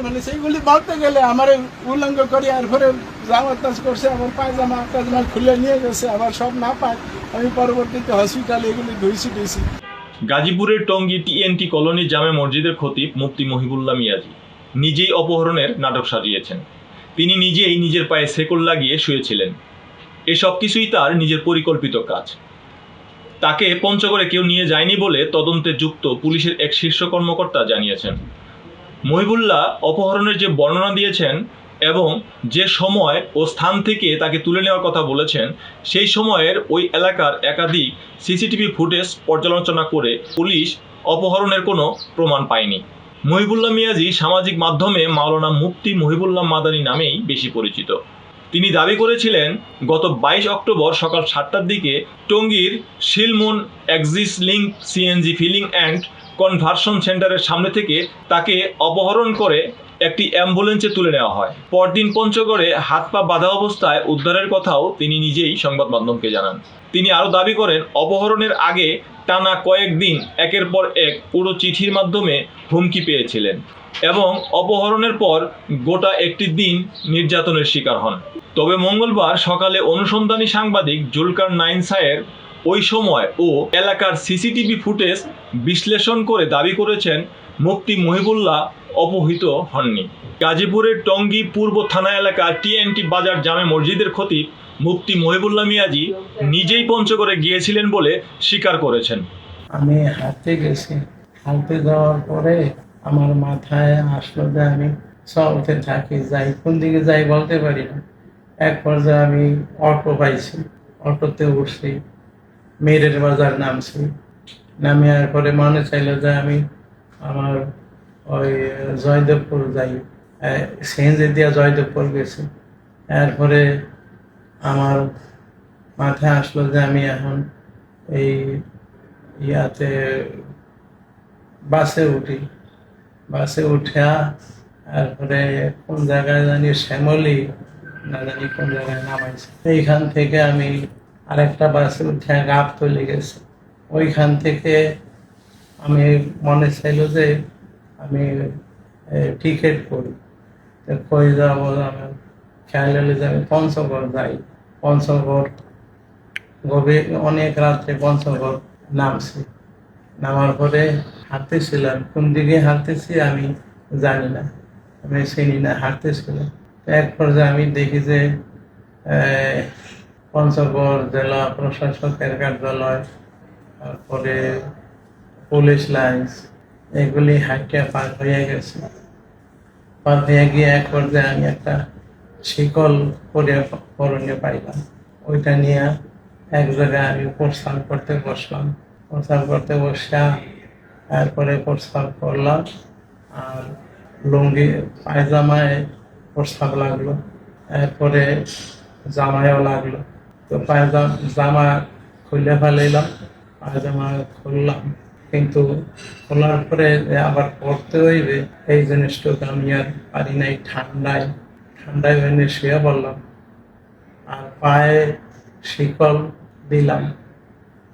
মানে সেইগুলি বলতে গেলে আমার উল্লঙ্ঘ করি, আর পরে জামা তাজ করছে, আবার পায়জামা টায়জামা খুলে নিয়ে গেছে, আবার সব না পায় আমি পরবর্তীতে হসপিটালে এগুলি ধুইছি দিয়েছি। গাজীপুরের টঙ্গী টিএনটি কলোনি জামে মসজিদের খতিব মুফতি মহিবুল্লাহ মিয়াজি নিজেই অপহরণের নাটক সাজিয়েছেন। তিনি নিজেই নিজের পায়ে শেকল লাগিয়ে শুয়েছিলেন। এসব কিছুই তার নিজের পরিকল্পিত কাজ। তাকে পঞ্চগড়ে কেউ নিয়ে যায়নি বলে তদন্তে যুক্ত পুলিশের এক শীর্ষ কর্মকর্তা জানিয়েছেন। মহিবুল্লাহ অপহরণের যে বর্ণনা দিয়েছেন এবং যে সময় ও স্থান থেকে তাকে তুলে নেওয়ার কথা বলেছেন, সেই সময়ের ওই এলাকার একাধিক সিসিটিভি ফুটেজ পর্যালোচনা করে পুলিশ অপহরণের কোনো প্রমাণ পায়নি। মহিবুল্লাহ মিয়াজি সামাজিক মাধ্যমে মাওলানা মুফতি মহিবুল্লাহ মাদানী নামেই বেশি পরিচিত। তিনি দাবি করেছিলেন গত 22 অক্টোবর সকাল 7টার দিকে টঙ্গীর Shilmun Axis Link CNG filling and conversion সেন্টারের সামনে থেকে তাকে অপহরণ করে একটি অ্যাম্বুলেন্সে তুলে নেওয়া হয়। পরদিন পঞ্চগড়ে হাত পা বাঁধা অবস্থায় উদ্ধারের কথাও তিনি নিজেই সংবাদ মাধ্যমকে জানান। তিনি আরও দাবি করেন অপহরণের আগে টানা কয়েকদিন একের পর এক পুরো চিঠির মাধ্যমে হুমকি পেয়েছিলেন এবং অপহরণের পর গোটা একটি দিন নির্যাতনের শিকার হন। তবে মঙ্গলবার সকালে অনুসন্ধানী সাংবাদিক জুলকার নাইন সায়ের ওই সময় ও এলাকার সিসিটিভি ফুটেজ বিশ্লেষণ করে দাবি করেছেন মুফতি মহিবুল্লাহ অপহৃত হননি। গাজীপুরের টঙ্গী পূর্ব থানা এলাকার টিএনটি বাজার জামে মসজিদের খতিব মুফতি মহিবুল্লাহ মিয়াজি নিজেই পঞ্চগড়ে গিয়েছিলেন বলে স্বীকার করেছেন। আমি হাঁটতে গেছি, হাঁটতে যাওয়ার পরে আমার মাথায় আসলো যে আমি চলতে থাকি, যাই কোন দিকে যাই বলতে পারি না। এক পর্যায়ে আমি অটো পাইছি, অটোতে উঠছি, মেরের বাজার নামছি। নামিয়ার পরে মনে চাইলো যে আমি আমার ওই জয়দেবপুর যাই, সিএনজি দিয়া জয়দেবপুর গেছি। এরপরে আমার মাথায় আসলো যে আমি এখন এই ইয়াতে বাসে উঠি, বাসে উঠা তারপরে কোন জায়গায় জানি শ্যামলি না জানি কোন জায়গায় নামাইছে। এইখান থেকে আমি আরেকটা বাসে উঠে গাবতলী গেছি। ওইখান থেকে আমি মনে চাইলো যে আমি টিকিট করি, কই যাবো, আমার খেয়াল হলে যে আমি পঞ্চগড় যাই। পঞ্চগড় গভীর অনেক রাত্রে পঞ্চগড় নামছি। নামার পরে হাঁটতেছিলাম, কোন দিকে হাঁটতেছি আমি জানি না, আমি চিনি না, হাঁটতেছিলাম। এক পর্যায়ে আমি দেখি যে পঞ্চগড় জেলা প্রশাসকের কার্যালয়, তারপরে পুলিশ লাইন্স, এগুলি হাঁটিয়া পার হয়ে গেছে। পার হয়ে গিয়ে এক পর্যায়ে আমি একটা শিকল পরনে পাইলাম। ওইটা নিয়ে এক জায়গায় আমি প্রস্থান করতে বসলাম। প্রস্থান করতে বসা তারপরে প্রস্তাব করলাম, আর লুঙ্গি পায়জামায় প্রস্তাব লাগলো, এরপরে জামায়ও লাগলো। তো জামা খুলে ফেলাইলাম, পায়জামা খুললাম, কিন্তু খোলার পরে আবার পড়তে হইবে এই জিনিসটুকু আমি আর পারি নাই। ঠান্ডায় ভেঙে শুয়ে পড়লাম, আর পায়ে শিকল দিলাম।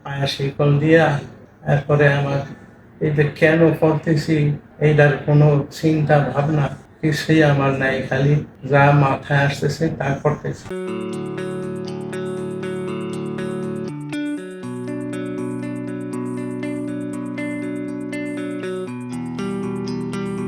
পায়ে শিকল দিয়া এরপরে আমার এই যে কেন পড়তেছি এইটার কোনো চিন্তা ভাবনা কিছুই আমার নাই, খালি যা মাথায় আসতেছে তা করতেছি।